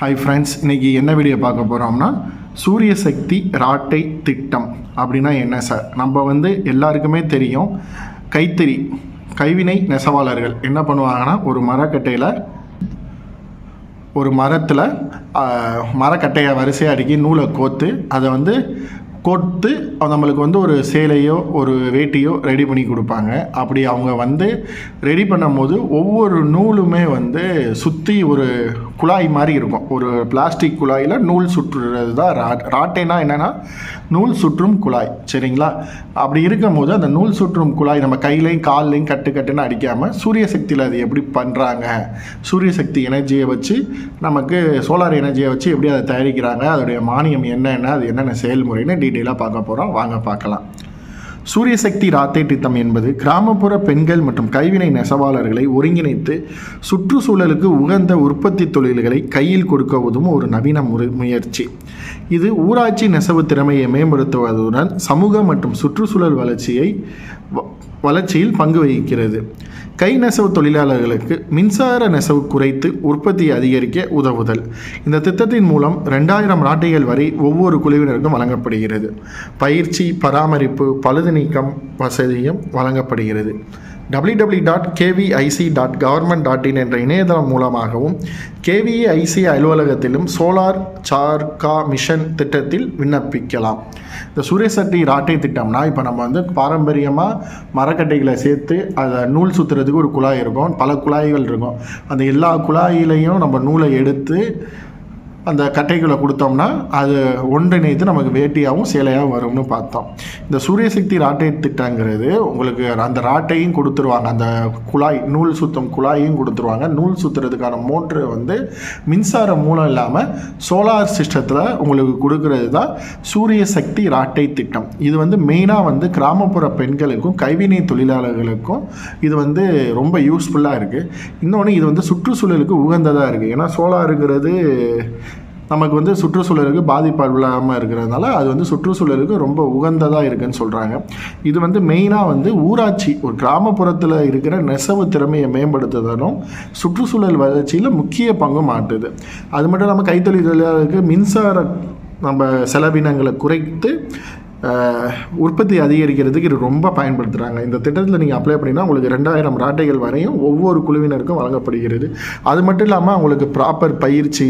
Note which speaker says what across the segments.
Speaker 1: Hi friends, இன்றைக்கி என்ன video பார்க்க போகிறோம்னா சூரிய சக்தி ராட்டை திட்டம் அப்படின்னா என்ன சார்? நம்ம எல்லாருக்குமே தெரியும், கைவினை நெசவாளர்கள் என்ன பண்ணுவாங்கன்னா, ஒரு மரத்தில் மரக்கட்டையை வரிசையாக அடுக்கி நூலை கோர்த்து அதை நம்மளுக்கு ஒரு சேலையோ ஒரு வேட்டியோ ரெடி பண்ணி கொடுப்பாங்க. அப்படி அவங்க ரெடி பண்ணும்போது ஒவ்வொரு நூலுமே சுற்றி ஒரு குழாய் மாதிரி இருக்கும். ஒரு பிளாஸ்டிக் குழாயில் நூல் சுற்றுறது தான் ராட்டைனா என்னென்னா நூல் சுற்றும் குழாய், சரிங்களா? அப்படி இருக்கும் போது அந்த நூல் சுற்றும் குழாய் நம்ம கையிலையும் கால்லையும் கட்டுன்னு அடிக்காமல் சூரிய சக்தியில் அது எப்படி பண்ணுறாங்க, சூரிய சக்தி எனர்ஜியை வச்சு நமக்கு சோலார் எனர்ஜியை வச்சு எப்படி அதை தயாரிக்கிறாங்க, அதோடைய மானியம் என்னென்ன, அது என்னென்ன செயல்முறைன்னு டீட்டெயிலாக பார்க்க போகிறோம். வாங்க பார்க்கலாம். சூரிய சக்தி ராட்டை திட்டம் என்பது கிராமப்புற பெண்கள் மற்றும் கைவினை நெசவாளர்களை ஒருங்கிணைத்து சுற்றுச்சூழலுக்கு உகந்த உற்பத்தி தொழில்களை கையில் கொடுக்க உதவும் ஒரு நவீன முயற்சி. இது ஊராட்சி நெசவு திறமையை மேம்படுத்துவதுடன் சமூக மற்றும் சுற்றுச்சூழல் வளர்ச்சியில் பங்கு வகிக்கிறது. கை நெசவு தொழிலாளர்களுக்கு மின்சார நெசவு குறைத்து உற்பத்தியை அதிகரிக்க உதவுதல். இந்த திட்டத்தின் மூலம் 2000 ராட்டைகள் வரை ஒவ்வொரு குழுவினருக்கும் வழங்கப்படுகிறது. பயிற்சி, பராமரிப்பு, பழுது நீக்கம் வசதியும் வழங்கப்படுகிறது. www.kvic.government.in என்ற இணையதளம் மூலமாகவும் KVIC அலுவலகத்திலும் சோலார் சார்கா மிஷன் திட்டத்தில் விண்ணப்பிக்கலாம். இந்த சூரிய சக்தி ராட்டை திட்டம்னா, இப்போ நம்ம பாரம்பரியமாக மரக்கட்டைகளை சேர்த்து அதை நூல் சுற்றுறதுக்கு ஒரு குழாய் இருக்கும், பல குழாய்கள் இருக்கும். அந்த எல்லா குழாயிலையும் நம்ம நூலை எடுத்து அந்த கட்டைகளை கொடுத்தோம்னா அது ஒன்றிணைத்து நமக்கு வேட்டியாகவும் சேலையாகவும் வரும்னு பார்த்தோம். இந்த சூரிய சக்தி ராட்டை திட்டங்கிறது உங்களுக்கு அந்த ராட்டையும் கொடுத்துருவாங்க, அந்த குழாய் நூல் சுத்தம் குழாயையும் கொடுத்துருவாங்க. நூல் சுற்றுறதுக்கான மோட்ரு மின்சார மூலம் இல்லாமல் சோலார் சிஸ்டத்தில் உங்களுக்கு கொடுக்கறது தான் சூரிய சக்தி ராட்டை திட்டம். இது மெயினாக கிராமப்புற பெண்களுக்கும் கைவினை தொழிலாளர்களுக்கும் இது ரொம்ப யூஸ்ஃபுல்லாக இருக்குது. இன்னொன்று இது சுற்றுச்சூழலுக்கு உகந்ததாக இருக்குது. ஏன்னா சோலாருங்கிறது நமக்கு சுற்றுச்சூழலுக்கு பாதிப்பு இல்லாமல் இருக்கிறதுனால அது சுற்றுச்சூழலுக்கு ரொம்ப உகந்ததாக இருக்குதுன்னு சொல்கிறாங்க. இது மெயினாக ஊராட்சி ஒரு கிராமப்புறத்தில் இருக்கிற நெசவு திறமையை மேம்படுத்துவதும் சுற்றுச்சூழல் வளர்ச்சியில் முக்கிய பங்கு மாட்டுது. அது மட்டும் இல்லாமல் கைத்தொழில் தொழிலாளர்களுக்கு மின்சார செலவினங்களை குறைத்து உற்பத்தி அதிகரிக்கிறதுக்கு இது ரொம்ப பயன்படுத்துகிறாங்க. இந்த திட்டத்தில் நீங்கள் அப்ளை பண்ணிங்கன்னா உங்களுக்கு 2000 ராட்டைகள் வரையும் ஒவ்வொரு குழுவினருக்கும் வழங்கப்படுகிறது. அது மட்டும் இல்லாமல் அவங்களுக்கு ப்ராப்பர் பயிற்சி,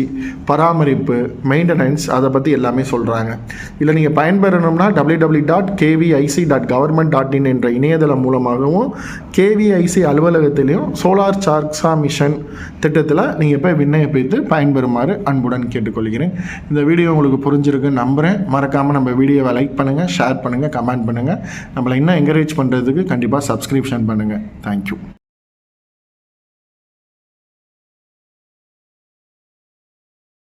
Speaker 1: பராமரிப்பு, மெயின்டெனன்ஸ் அதை பற்றி எல்லாமே சொல்கிறாங்க. இதில் நீங்கள் பயன்பெறணும்னா www.kvic.government.in என்ற இணையதளம் மூலமாகவும் KVIC அலுவலகத்திலையும் சோலார் சார்கா மிஷன் திட்டத்தில் நீங்கள் போய் விண்ணப்பித்து பயன்பெறுமாறு அன்புடன் கேட்டுக்கொள்கிறேன். இந்த வீடியோ உங்களுக்கு புரிஞ்சிருக்குன்னு நம்புகிறேன். மறக்காமல் நம்ம வீடியோவை லைக் பண்ணுங்கள், ஷேர் பண்ணுங்கள், கமெண்ட் பண்ணுங்கள். நம்மளை இன்னும் என்கரேஜ் பண்ணுறதுக்கு கண்டிப்பாக சப்ஸ்கிரிப்ஷன் பண்ணுங்கள். தேங்க்யூ.